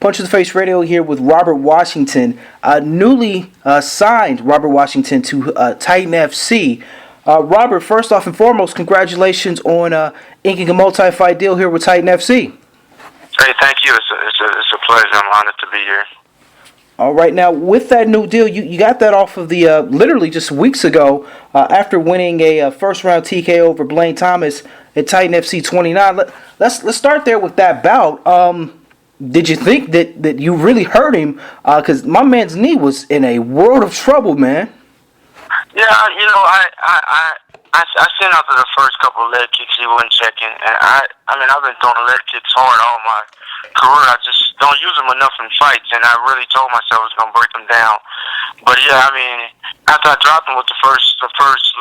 Punch to the Face Radio here with Robert Washington, newly signed Robert Washington to Titan FC. Robert, first off and foremost, congratulations on inking a multi-fight deal here with Titan FC. Hey, thank you. It's a pleasure. I'm honored to be here. All right, now with that new deal, you got that off of the literally just weeks ago after winning a first-round TKO over Blaine Thomas at Titan FC 29. Let's start there with that bout. Did you think that you really hurt him? Because my man's knee was in a world of trouble, man. Yeah, I sent out to the first couple of leg kicks he wasn't checking, and I've been throwing leg kicks hard all my career. I just don't use them enough in fights, and I really told myself I was gonna break them down. But yeah, after I dropped him with the first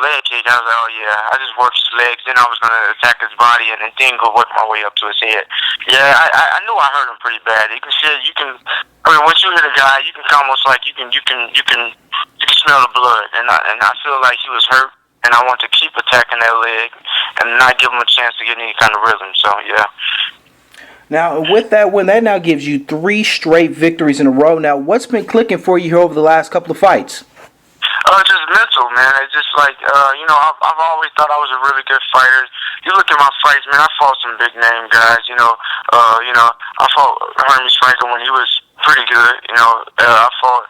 leg kick, I was like, oh yeah, I just worked his legs, then I was gonna attack his body, and then go work my way up to his head. Yeah, I knew I hurt him pretty bad. You can see it. Once you hit a guy, you can almost like you can smell the blood, and I feel like he was hurt, and I want to keep attacking that leg and not give him a chance to get any kind of rhythm. So yeah. Now, with that win, that now gives you 3 straight victories in a row. Now, what's been clicking for you here over the last couple of fights? Just mental, man. It's just like, I've always thought I was a really good fighter. You look at my fights, man, I fought some big name guys, I fought Hermes Frankel when he was pretty good, I fought,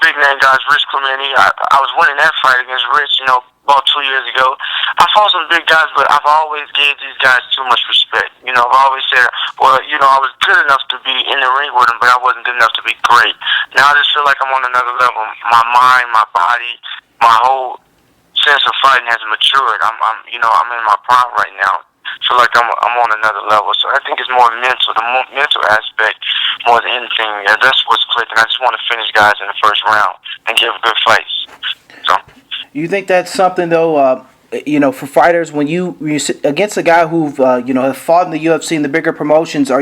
big name guys, Rich Clemente. I was winning that fight against Rich, about 2 years ago. I fought some big guys, but I've always gave these guys too much respect. I've always said, well, I was good enough to be in the ring with them, but I wasn't good enough to be great. Now I just feel like I'm on another level. My mind, my body, my whole sense of fighting has matured. I'm in my prime right now. I feel like I'm on another level. So I think it's more mental, the mental aspect more than anything. That's what's clicking. I just want to finish guys in the first round and give good fights. So. You think that's something though? For fighters, when you sit against a guy who've have fought in the UFC and the bigger promotions, do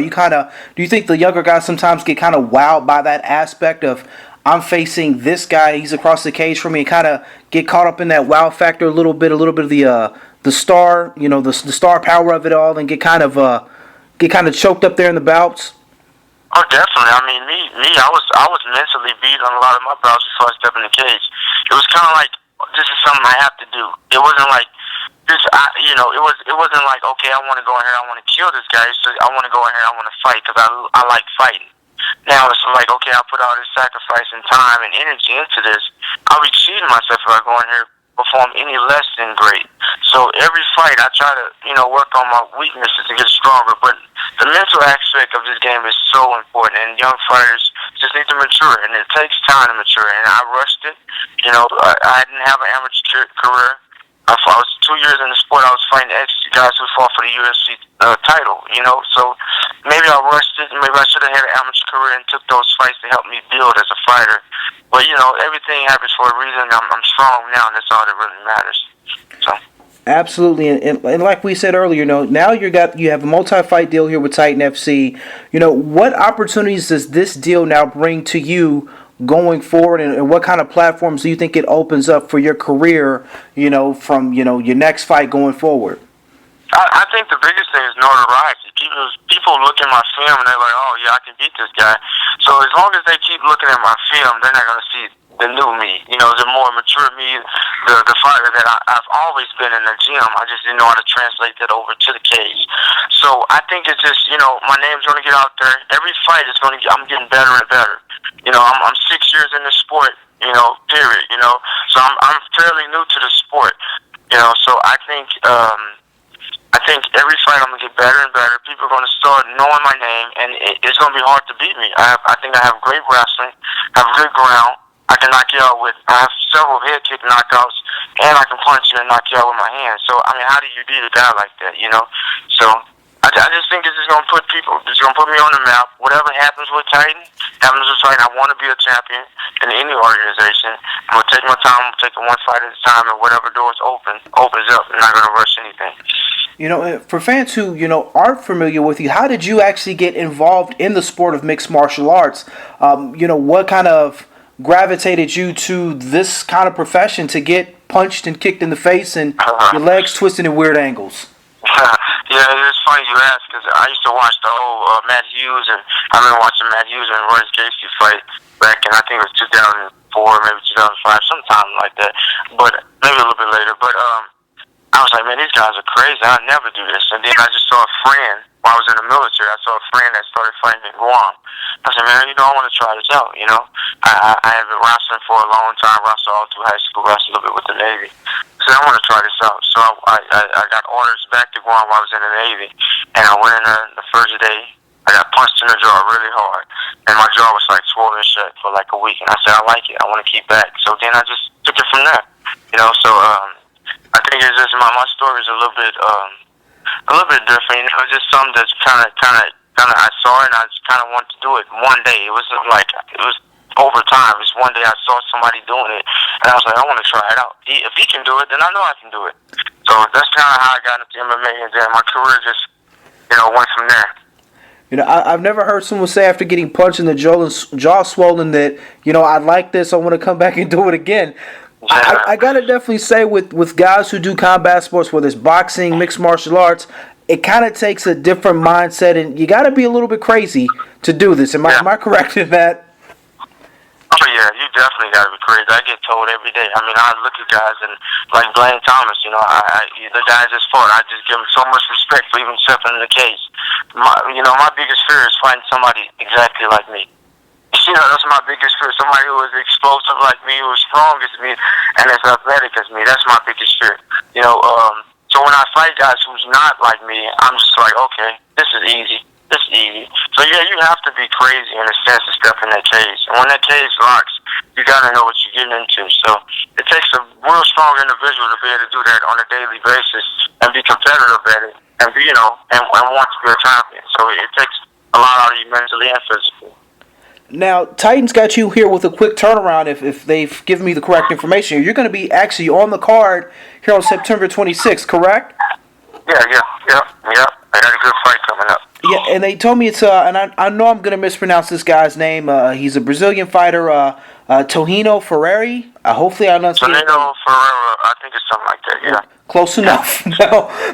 you think the younger guys sometimes get kind of wowed by that aspect of I'm facing this guy, he's across the cage from me, and kind of get caught up in that wow factor a little bit of the star, the star power of it all, and get kind of choked up there in the bouts? Oh, definitely. Me, I was mentally beat on a lot of my bouts before I stepped in the cage. It was kind of like, this is something I have to do. It wasn't like this. It wasn't like, okay, I want to go in here, I want to kill this guy. So I want to go in here, I want to fight because I like fighting. Now it's like, okay, I put all this sacrifice and time and energy into this. I'll be cheating myself if I go in here perform any less than great. So every fight, I try to work on my weaknesses to get stronger. But the mental aspect of this game is so important, and young fighters just need to mature, and it takes time to mature. And I rushed it. I didn't have an amateur career. I was 2 years in the sport. I was fighting guys who fought for the UFC title. So maybe I rushed it. Maybe I should have had an amateur career and took those fights to help me build as a fighter. But everything happens for a reason. I'm strong now, and that's all that really matters. So. Absolutely, and like we said earlier, now you have a multi-fight deal here with Titan FC. What opportunities does this deal now bring to you going forward, and what kind of platforms do you think it opens up for your career? From your next fight going forward. I think the biggest thing is notoriety. People look at my film and they're like, oh yeah, I can beat this guy. So as long as they keep looking at my film, they're not going to see the new me. The more mature me, the fighter that I've always been in the gym. I just didn't know how to translate that over to the cage. So I think it's just, my name's going to get out there. Every fight is going to I'm getting better and better. I'm 6 years in the sport, period. So I'm fairly new to the sport. So I think every fight I'm going to get better and better. People are going to start knowing my name, and it's going to be hard to beat me. I think I have great wrestling, I have good ground. I can knock you out I have several head kick knockouts, and I can punch you and knock you out with my hands. So, how do you beat a guy like that, So, I just think this is going to put me on the map. Whatever happens with Titan, happens with Titan. I want to be a champion in any organization. I'm going to take my time. I'm going to take it one fight at a time, and whatever doors opens up. I'm not going to rush anything. For fans who, aren't familiar with you, how did you actually get involved in the sport of mixed martial arts? What kind of gravitated you to this kind of profession to get punched and kicked in the face and your legs twisted in weird angles? Yeah, it's funny you ask because I used to watch the whole Matt Hughes, and I remember watching Matt Hughes and Royce Gacy fight back in, I think it was 2004, maybe 2005, sometime like that, but maybe a little bit later. But I was like, man, these guys are crazy. I'd never do this. And then I just saw a friend while I was in the military. I saw a friend that started fighting in Guam. I said, man, I want to try this out. I had been wrestling for a long time, wrestled all through high school, wrestled a little bit with the Navy. I said, I want to try this out. So I got orders back to Guam while I was in the Navy, and I went in there the first day. I got punched in the jaw really hard, and my jaw was like swollen shut for like a week. And I said, I like it. I want to keep back. So then I just took it from there. So I think it's just my story is a little bit different. It's just something that's kind of I saw it and I just kind of wanted to do it one day. It was over time. It was one day I saw somebody doing it, and I was like, I want to try it out. If he can do it, then I know I can do it. So that's kind of how I got into MMA, and then my career just went from there. I've never heard someone say after getting punched in the jaw swollen that, I like this, I want to come back and do it again. I gotta definitely say with guys who do combat sports, whether it's boxing, mixed martial arts, it kind of takes a different mindset, and you gotta be a little bit crazy to do this. Am I correct in that? Oh yeah, you definitely gotta be crazy. I get told every day. I mean, I look at guys and like Blaine Thomas, the guy just fought. I just give him so much respect for even stepping in the cage. My biggest fear is finding somebody exactly like me. That's my biggest fear. Somebody who is explosive like me, who is strong as me, and as athletic as me. That's my biggest fear. So when I fight guys who's not like me, I'm just like, okay, this is easy. This is easy. So yeah, you have to be crazy in a sense to step in that cage. And when that cage locks, you gotta know what you're getting into. So it takes a real strong individual to be able to do that on a daily basis and be competitive at it, and and want to be a champion. So it takes a lot out of you mentally and physically. Now, Titans got you here with a quick turnaround. If they've given me the correct information, you're going to be actually on the card here on September 26th, correct? Yeah. I got a good fight coming up. Yeah, and they told me it's and I know I'm going to mispronounce this guy's name. He's a Brazilian fighter, Tohino Ferrari. Hopefully I'm not saying Tohino Ferreira, I think it's something like that. Yeah. Close enough.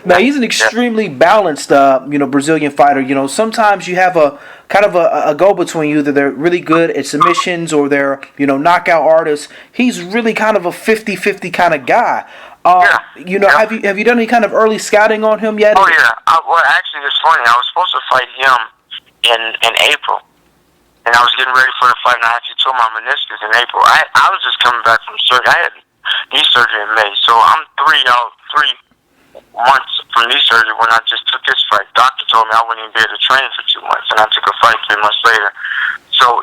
Now he's an extremely balanced, Brazilian fighter. Sometimes you have a kind of a go-between you, that they're really good at submissions or they're, knockout artists. He's really kind of a 50-50 kind of guy. Have you done any kind of early scouting on him yet? Oh yeah. Actually, it's funny. I was supposed to fight him in April, and I was getting ready for the fight, and I actually tore my meniscus in April. I was just coming back from surgery. I had knee surgery in May, so I'm 3 months from knee surgery when I just took this fight. Doctor told me I wouldn't even be able to train for 2 months, and I took a fight 3 months later. So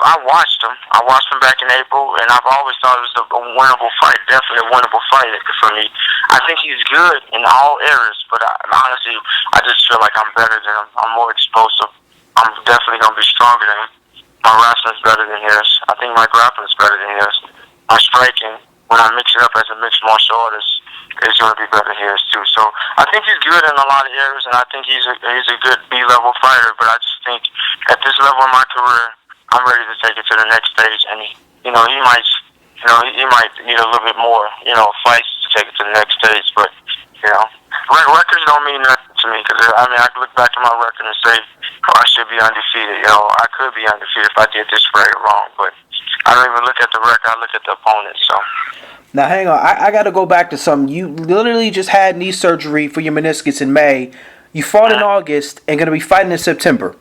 I watched him. I watched him back in April, and I've always thought it was a winnable fight, definitely a winnable fight for me. I think he's good in all areas, but honestly, I just feel like I'm better than him. I'm more explosive. I'm definitely going to be stronger than him. My wrestling's better than his. I think my grappling's better than his. My striking, when I mix it up as a mixed martial artist, is going to be better than his too. So I think he's good in a lot of areas, and I think he's a good B-level fighter. But I just think at this level in my career, I'm ready to take it to the next stage. And he might need a little bit more, fights to take it to the next stage. But records don't mean nothing to me, because I can look back at my record and say, I should be undefeated. I could be undefeated if I did this right or wrong. But I don't even look at the record. I look at the opponent. So. Now, hang on. I got to go back to something. You literally just had knee surgery for your meniscus in May. You fought in August and going to be fighting in September.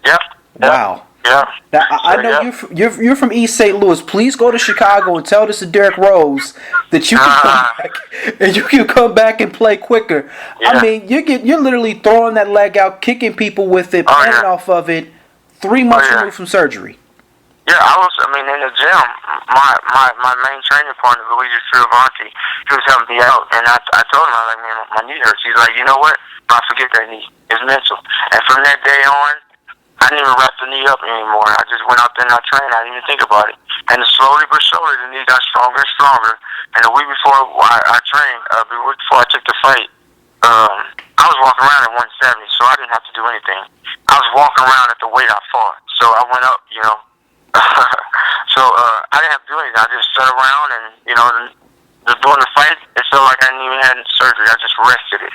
Yep. Wow. Yeah. Now, I know you're from East St. Louis. Please go to Chicago and tell this to Derrick Rose that you can come back and you can come back and play quicker. Yeah. I mean, you're literally throwing that leg out, kicking people with it, playing off of it. 3 months removed from surgery. Yeah, in the gym, my main training partner, Luigi Fioravanti, he was helping me out, and I told him, I was like, man, my knee hurts. He's like, you know what? I forget that knee. It's mental. And from that day on, I didn't even wrap the knee up anymore. I just went out there and I trained. I didn't even think about it. And slowly but surely, the knee got stronger and stronger. And a week before I trained, a week before I took the fight, I was walking around at 170, so I didn't have to do anything. I was walking around at the weight I fought. So I went up, So I didn't have to do anything. I just sat around and, during the fight, it felt like I didn't even had surgery. I just rested it.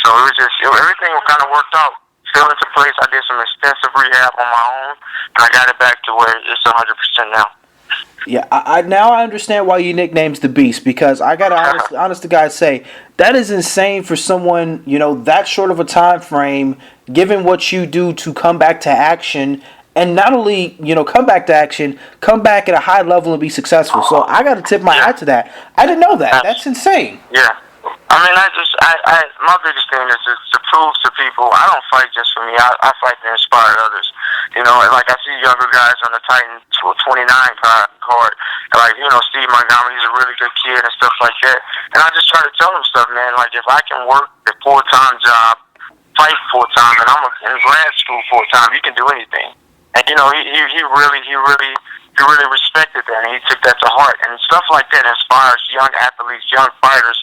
So it was just everything kind of worked out, fell into place. I did some extensive rehab on my own, and I got it back to where it's 100% now. Yeah, I now I understand why your nickname's the Beast, because I gotta honest to God say that is insane for someone, that short of a time frame, given what you do to come back to action, and not only come back to action, come back at a high level and be successful. So I gotta tip my hat to that. I didn't know that. That's insane. Yeah. I mean, my biggest thing is to prove to people I don't fight just for me. I fight to inspire others. And like I see younger guys on the Titan 29 card, like Steve Montgomery, he's a really good kid and stuff like that. And I just try to tell them stuff, man. Like if I can work a full-time job, fight full-time, and I'm in grad school full-time, you can do anything. And he really respected that, and he took that to heart. And stuff like that inspires young athletes, young fighters.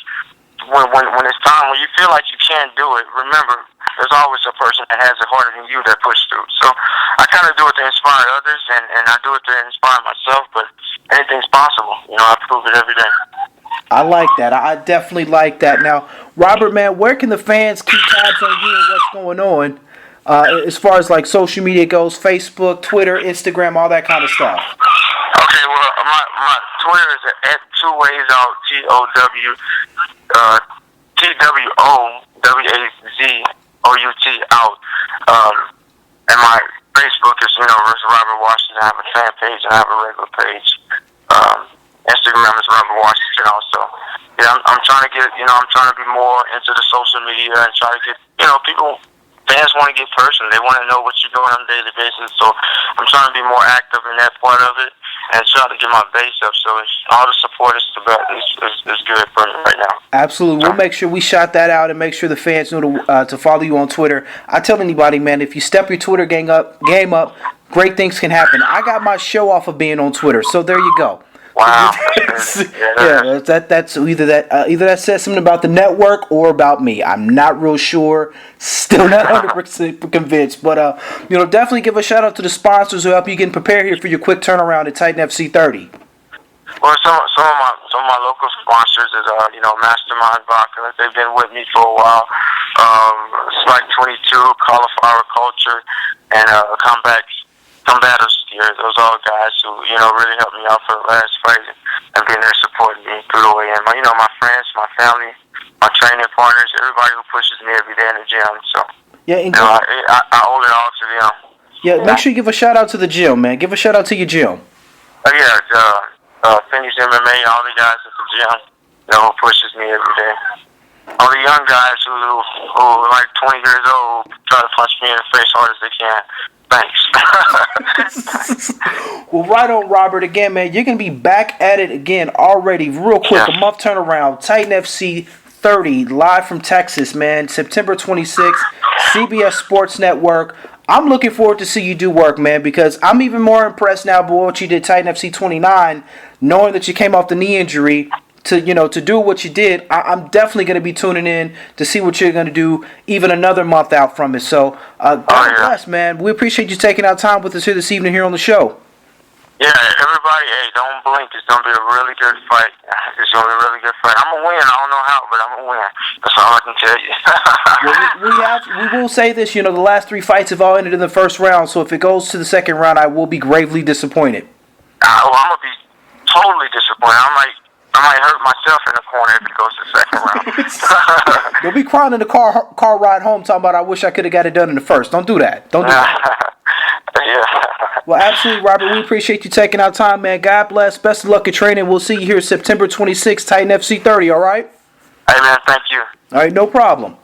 When it's time, when you feel like you can't do it, remember, there's always a person that has it harder than you that push through. So I kind of do it to inspire others, and I do it to inspire myself, but anything's possible. I prove it every day. I like that. I definitely like that. Now, Robert, man, where can the fans keep tabs on you and what's going on as far as like social media goes? Facebook, Twitter, Instagram, all that kind of stuff. Okay, well, my Twitter is at 2 ways out, TWOWAZOUT out. And my Facebook is versus Robert Washington. I have a fan page and I have a regular page. Instagram is Robert Washington also. Yeah, I'm trying to get I'm trying to be more into the social media and try to get fans want to get personal. They want to know what you're doing on a daily basis. So I'm trying to be more active in that part of it and try to get my base up. So all the support is good for me right now. Absolutely. We'll make sure we shout that out and make sure the fans know to follow you on Twitter. I tell anybody, man, if you step your Twitter game up, great things can happen. I got my show off of being on Twitter, so there you go. Wow. Yeah, that's either that says something about the network or about me. I'm not real sure. Still not 100% convinced. But definitely give a shout out to the sponsors who help you get prepared here for your quick turnaround at Titan FC 30. Well, some of my local sponsors is Mastermind Vodka. They've been with me for a while. Spike 22, Cauliflower Culture, and Combaters Gear. Those are all guys who really helped me out for the last fight and being there supporting me through the way. And my friends, my family, my training partners, everybody who pushes me every day in the gym. So yeah, and I owe it all to them. Yeah, make sure you give a shout out to the gym, man. Give a shout out to your gym. Finish MMA, all the guys at the gym, who pushes me every day. All the young guys who are like 20 years old try to punch me in the face hard as they can. Thanks. Well, right on, Robert. Again, man, you're going to be back at it again already real quick. Yeah. A month turnaround. Titan FC 30, live from Texas, man. September 26th, CBS Sports Network. I'm looking forward to see you do work, man, because I'm even more impressed now by what you did Titan FC 29, knowing that you came off the knee injury to do what you did. I'm definitely going to be tuning in to see what you're going to do even another month out from it. So, God bless, man. We appreciate you taking our time with us here this evening here on the show. Yeah, everybody, don't blink. It's going to be a really good fight. It's going to be a really good fight. I'm going to win. I don't know how, but I'm going to win. That's all I can tell you. We will say this, the last 3 fights have all ended in the first round, so if it goes to the second round, I will be gravely disappointed. I'm going to be totally disappointed. I might hurt myself in the corner if it goes to the second round. You'll be crying in the car ride home talking about I wish I could have got it done in the first. Don't do that. Don't do that. Yeah. Well, absolutely, Robert. We appreciate you taking our time, man. God bless. Best of luck at training. We'll see you here September 26th, Titan FC 30, all right? Hey, man, thank you. All right, no problem.